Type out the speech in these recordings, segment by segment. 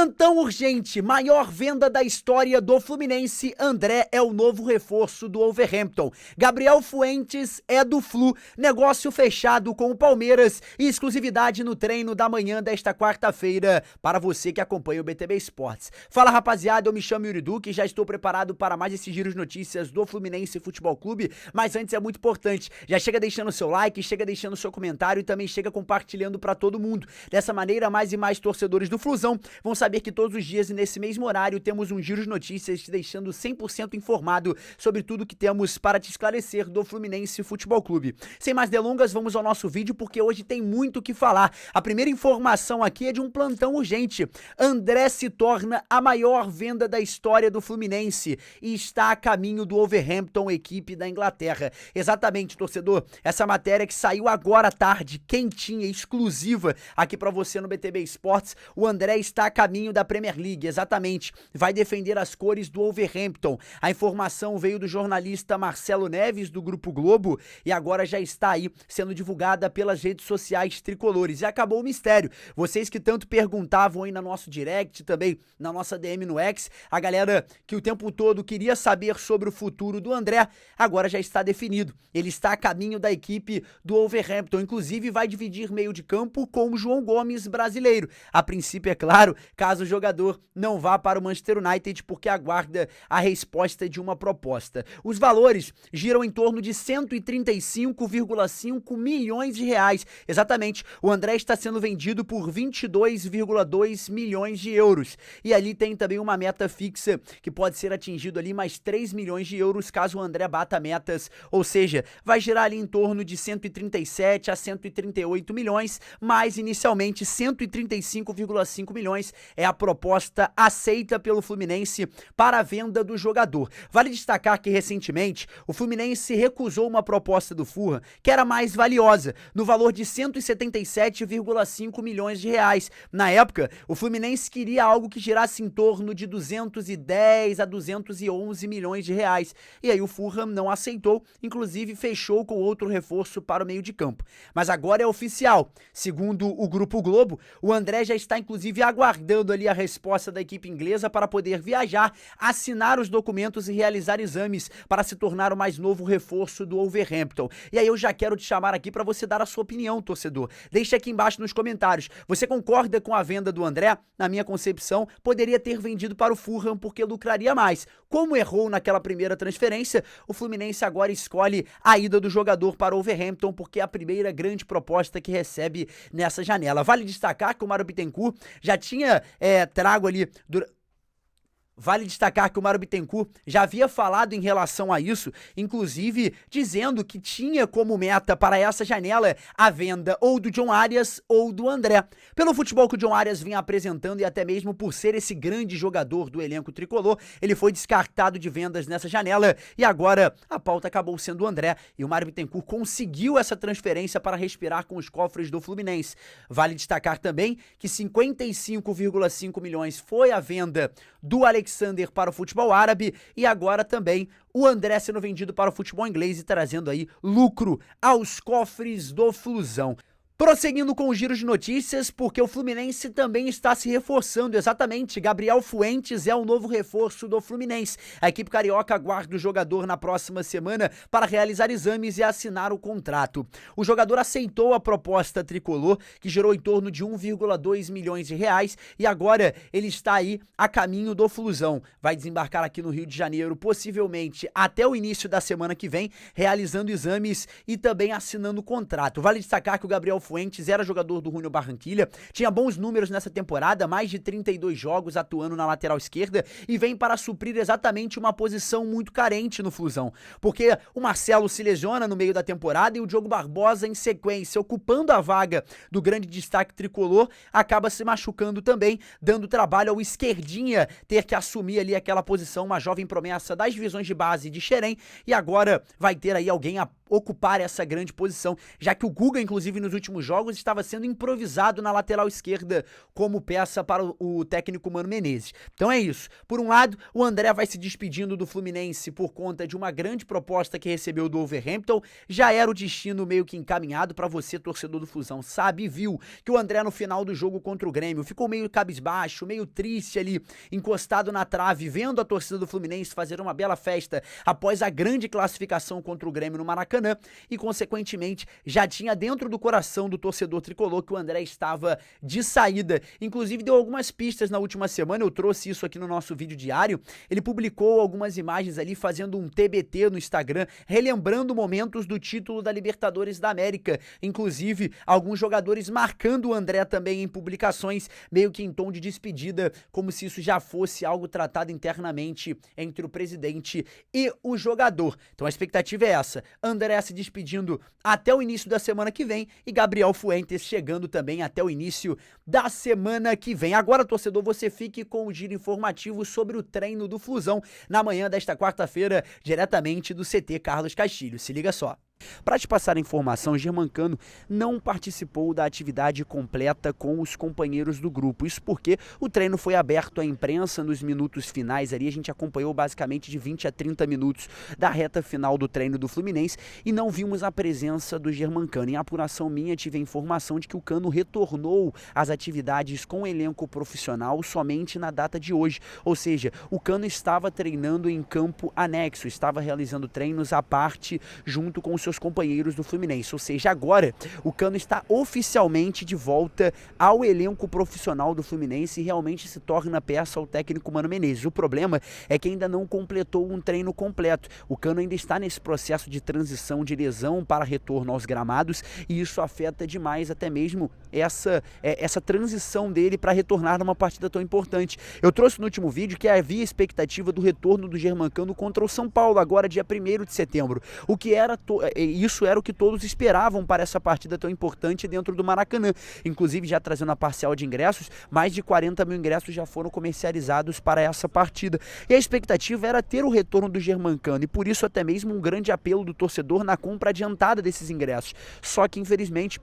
Plantão urgente, maior venda da história do Fluminense, André é o novo reforço do Wolverhampton. Gabriel Fuentes é do Flu, negócio fechado com o Palmeiras e exclusividade no treino da manhã desta quarta-feira para você que acompanha o BTB Esportes. Fala rapaziada, eu me chamo Yuri Duque e já estou preparado para mais esse giro de notícias do Fluminense Futebol Clube, mas antes é muito importante, já chega deixando o seu like, chega deixando o seu comentário e também chega compartilhando para todo mundo. Dessa maneira, mais e mais torcedores do Flusão vão saber que todos os dias e nesse mesmo horário temos um giro de notícias te deixando 100% informado sobre tudo que temos para te esclarecer do Fluminense Futebol Clube. Sem mais delongas, vamos ao nosso vídeo porque hoje tem muito o que falar. A primeira informação aqui é de um plantão urgente. André se torna a maior venda da história do Fluminense e está a caminho do Wolverhampton, equipe da Inglaterra. Exatamente, torcedor, essa matéria que saiu agora à tarde, quentinha, exclusiva aqui para você no BTB Esportes. O André está a caminho da Premier League, exatamente, vai defender as cores do Wolverhampton. A informação veio do jornalista Marcelo Neves, do Grupo Globo, e agora já está aí sendo divulgada pelas redes sociais tricolores. E acabou o mistério. Vocês que tanto perguntavam aí no nosso direct, também na nossa DM no X, a galera que o tempo todo queria saber sobre o futuro do André, agora já está definido. Ele está a caminho da equipe do Wolverhampton, inclusive vai dividir meio de campo com o João Gomes brasileiro. A princípio, é claro, caso o jogador não vá para o Manchester United, porque aguarda a resposta de uma proposta. Os valores giram em torno de 135,5 milhões de reais. Exatamente, o André está sendo vendido por 22,2 milhões de euros. E ali tem também uma meta fixa que pode ser atingido ali mais 3 milhões de euros caso o André bata metas, ou seja, vai girar ali em torno de 137 a 138 milhões, mas inicialmente 135,5 milhões é a proposta aceita pelo Fluminense para a venda do jogador. Vale destacar que recentemente o Fluminense recusou uma proposta do Fulham que era mais valiosa, no valor de 177,5 milhões de reais. Na época, o Fluminense queria algo que girasse em torno de 210 a 211 milhões de reais. E aí o Fulham não aceitou, inclusive fechou com outro reforço para o meio de campo. Mas agora é oficial. Segundo o Grupo Globo, o André já está inclusive aguardando ali a resposta da equipe inglesa para poder viajar, assinar os documentos e realizar exames para se tornar o mais novo reforço do Wolverhampton. E aí eu já quero te chamar aqui para você dar a sua opinião, torcedor. Deixa aqui embaixo nos comentários. Você concorda com a venda do André? Na minha concepção, poderia ter vendido para o Fulham porque lucraria mais. Como errou naquela primeira transferência, o Fluminense agora escolhe a ida do jogador para o Wolverhampton porque é a primeira grande proposta que recebe nessa janela. Vale destacar que o Mário Bittencourt já tinha trago ali... Vale destacar que o Mário Bittencourt já havia falado em relação a isso, inclusive dizendo que tinha como meta para essa janela a venda ou do John Arias ou do André. Pelo futebol que o John Arias vinha apresentando e até mesmo por ser esse grande jogador do elenco tricolor, ele foi descartado de vendas nessa janela e agora a pauta acabou sendo o André e o Mário Bittencourt conseguiu essa transferência para respirar com os cofres do Fluminense. Vale destacar também que 55,5 milhões foi a venda do Alexander para o futebol árabe e agora também o André sendo vendido para o futebol inglês e trazendo aí lucro aos cofres do Flusão. Prosseguindo com o giro de notícias, porque o Fluminense também está se reforçando, exatamente, Gabriel Fuentes é o novo reforço do Fluminense. A equipe carioca aguarda o jogador na próxima semana para realizar exames e assinar o contrato. O jogador aceitou a proposta tricolor, que gerou em torno de 1,2 milhões de reais, e agora ele está aí a caminho do Flusão. Vai desembarcar aqui no Rio de Janeiro, possivelmente até o início da semana que vem, realizando exames e também assinando o contrato. Vale destacar que o Gabriel Fuentes era jogador do Júnior Barranquilla, tinha bons números nessa temporada, mais de 32 jogos atuando na lateral esquerda e vem para suprir exatamente uma posição muito carente no Flusão, porque o Marcelo se lesiona no meio da temporada e o Diogo Barbosa em sequência, ocupando a vaga do grande destaque tricolor, acaba se machucando também, dando trabalho ao esquerdinha ter que assumir ali aquela posição, uma jovem promessa das divisões de base de Xerém, e agora vai ter aí alguém a ocupar essa grande posição, já que o Guga, inclusive nos últimos últimos jogos, estava sendo improvisado na lateral esquerda como peça para o técnico Mano Menezes. Então é isso. Por um lado, o André vai se despedindo do Fluminense por conta de uma grande proposta que recebeu do Wolverhampton. Já era o destino meio que encaminhado para você, torcedor do Flusão, sabe? Viu que o André no final do jogo contra o Grêmio ficou meio cabisbaixo, meio triste ali, encostado na trave, vendo a torcida do Fluminense fazer uma bela festa após a grande classificação contra o Grêmio no Maracanã e, consequentemente, já tinha dentro do coração do torcedor tricolor que o André estava de saída. Inclusive, deu algumas pistas na última semana, eu trouxe isso aqui no nosso vídeo diário. Ele publicou algumas imagens ali fazendo um TBT no Instagram, relembrando momentos do título da Libertadores da América. Inclusive, alguns jogadores marcando o André também em publicações, meio que em tom de despedida, como se isso já fosse algo tratado internamente entre o presidente e o jogador. Então a expectativa é essa: André se despedindo até o início da semana que vem e Gabriel Fuentes chegando também até o início da semana que vem. Agora, torcedor, você fique com o giro informativo sobre o treino do Flusão na manhã desta quarta-feira, diretamente do CT Carlos Castilho. Se liga só. Para te passar a informação, Germancano não participou da atividade completa com os companheiros do grupo. Isso porque o treino foi aberto à imprensa nos minutos finais ali. A gente acompanhou basicamente de 20 a 30 minutos da reta final do treino do Fluminense e não vimos a presença do Germancano. Em apuração minha, tive a informação de que o Cano retornou às atividades com o elenco profissional somente na data de hoje. Ou seja, o Cano estava treinando em campo anexo, estava realizando treinos à parte junto com os seus companheiros do Fluminense, ou seja, agora o Cano está oficialmente de volta ao elenco profissional do Fluminense e realmente se torna peça ao técnico Mano Menezes. O problema é que ainda não completou um treino completo. O Cano ainda está nesse processo de transição de lesão para retorno aos gramados e isso afeta demais até mesmo essa transição dele para retornar numa partida tão importante. Eu trouxe no último vídeo que havia expectativa do retorno do Germancano contra o São Paulo, agora dia 1º de setembro, o que era isso era o que todos esperavam para essa partida tão importante dentro do Maracanã. Inclusive, já trazendo a parcial de ingressos, mais de 40 mil ingressos já foram comercializados para essa partida. E a expectativa era ter o retorno do Germancano e por isso até mesmo um grande apelo do torcedor na compra adiantada desses ingressos. Só que, infelizmente,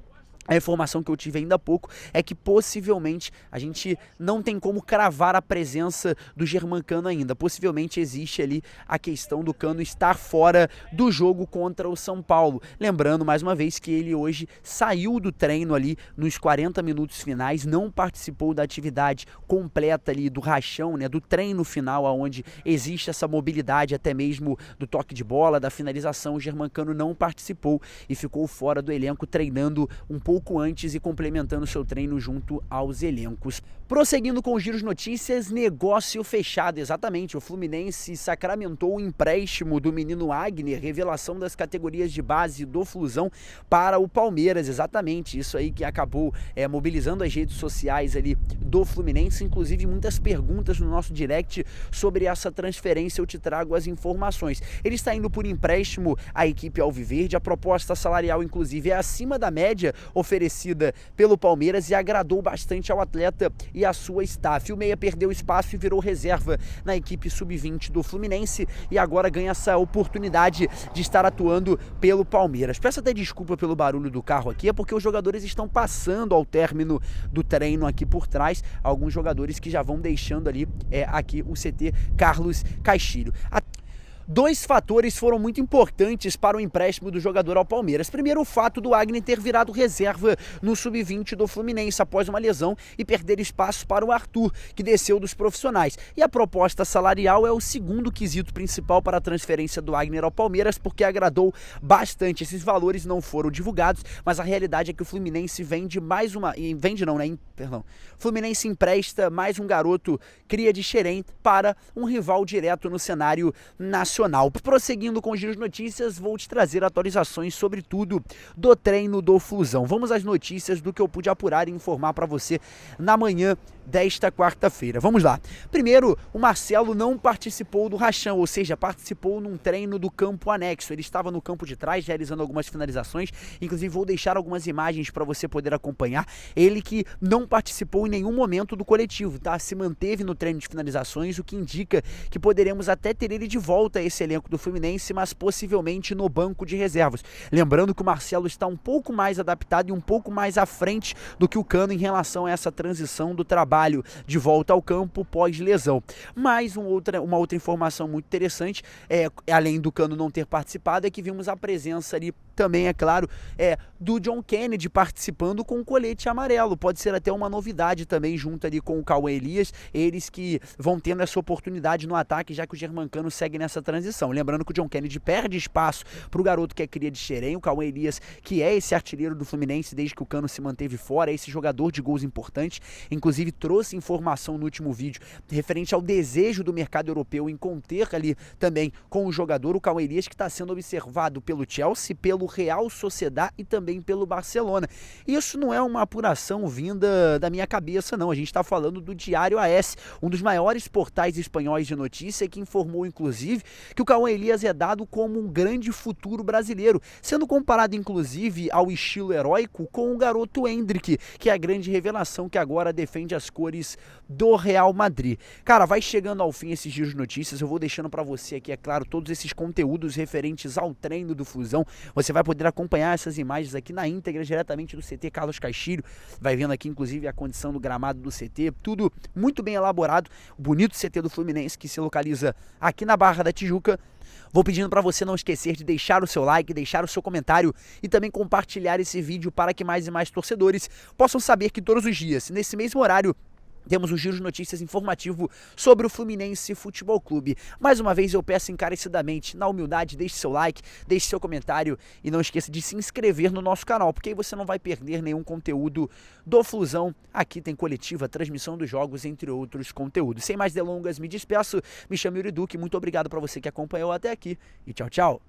a informação que eu tive ainda há pouco é que possivelmente a gente não tem como cravar a presença do Germancano ainda. Possivelmente existe ali a questão do Cano estar fora do jogo contra o São Paulo. Lembrando mais uma vez que ele hoje saiu do treino ali nos 40 minutos finais, não participou da atividade completa ali do rachão, né, do treino final, onde existe essa mobilidade até mesmo do toque de bola, da finalização. O Germancano não participou e ficou fora do elenco, treinando um pouco antes e complementando seu treino junto aos elencos. Prosseguindo com os giros notícias, negócio fechado, exatamente. O Fluminense sacramentou o empréstimo do menino Agner, revelação das categorias de base do Flusão para o Palmeiras, exatamente. Isso aí que acabou mobilizando as redes sociais ali do Fluminense, inclusive muitas perguntas no nosso direct sobre essa transferência. Eu te trago as informações. Ele está indo por empréstimo à equipe alviverde, a proposta salarial inclusive é acima da média oferecida pelo Palmeiras e agradou bastante ao atleta e a sua staff. O meia perdeu espaço e virou reserva na equipe sub-20 do Fluminense e agora ganha essa oportunidade de estar atuando pelo Palmeiras. Peço até desculpa pelo barulho do carro aqui, é porque os jogadores estão passando ao término do treino aqui por trás, alguns jogadores que já vão deixando ali aqui o CT Carlos Castilho. Dois fatores foram muito importantes para o empréstimo do jogador ao Palmeiras. Primeiro, o fato do Agner ter virado reserva no sub-20 do Fluminense após uma lesão e perder espaço para o Arthur, que desceu dos profissionais. E a proposta salarial é o segundo quesito principal para a transferência do Agner ao Palmeiras, porque agradou bastante. Esses valores não foram divulgados, mas a realidade é que o Fluminense Fluminense empresta mais um garoto cria de Xerém para um rival direto no cenário nacional. Prosseguindo com os giros notícias, vou te trazer atualizações sobre tudo do treino do Flusão. Vamos às notícias do que eu pude apurar e informar para você na manhã desta quarta-feira. Vamos lá. Primeiro, o Marcelo não participou do rachão, ou seja, participou num treino do campo anexo. Ele estava no campo de trás, realizando algumas finalizações, inclusive vou deixar algumas imagens para você poder acompanhar. Ele que não participou em nenhum momento do coletivo, tá? Se manteve no treino de finalizações, o que indica que poderemos até ter ele de volta a esse elenco do Fluminense, mas possivelmente no banco de reservas. Lembrando que o Marcelo está um pouco mais adaptado e um pouco mais à frente do que o Cano em relação a essa transição do trabalho de volta ao campo pós-lesão. Mas uma outra informação muito interessante, além do Cano não ter participado, é que vimos a presença ali também, é claro, do John Kennedy participando com o colete amarelo. Pode ser até uma novidade também junto ali com o Cauê Elias, eles que vão tendo essa oportunidade no ataque, já que o Germancano segue nessa transição. Lembrando que o John Kennedy perde espaço para o garoto que é cria de Xerém, o Cauê Elias, que é esse artilheiro do Fluminense desde que o Cano se manteve fora, é esse jogador de gols importantes. Inclusive trouxe informação no último vídeo referente ao desejo do mercado europeu em conter ali também com o jogador, o Cauê Elias, que está sendo observado pelo Chelsea, pelo Real Sociedad e também pelo Barcelona. Isso não é uma apuração vinda da minha cabeça, não. A gente está falando do Diário AS, um dos maiores portais espanhóis de notícia, que informou, inclusive, que o Cauê Elias é dado como um grande futuro brasileiro, sendo comparado, inclusive, ao estilo heróico com o garoto Endrick, que é a grande revelação que agora defende as cores do Real Madrid. Cara, vai chegando ao fim esses dias de notícias, eu vou deixando para você aqui, é claro, todos esses conteúdos referentes ao treino do Flusão. Você vai poder acompanhar essas imagens aqui na íntegra, diretamente do CT Carlos Castilho, vai vendo aqui inclusive a condição do gramado do CT, tudo muito bem elaborado, o bonito CT do Fluminense que se localiza aqui na Barra da Tijuca. Vou pedindo para você não esquecer de deixar o seu like, deixar o seu comentário e também compartilhar esse vídeo para que mais e mais torcedores possam saber que todos os dias, nesse mesmo horário, temos um giro de notícias informativo sobre o Fluminense Futebol Clube. Mais uma vez eu peço encarecidamente, na humildade, deixe seu like, deixe seu comentário e não esqueça de se inscrever no nosso canal, porque aí você não vai perder nenhum conteúdo do Flusão. Aqui tem coletiva, transmissão dos jogos, entre outros conteúdos. Sem mais delongas, me despeço, me chamo Yuri Duque, muito obrigado para você que acompanhou até aqui e tchau, tchau.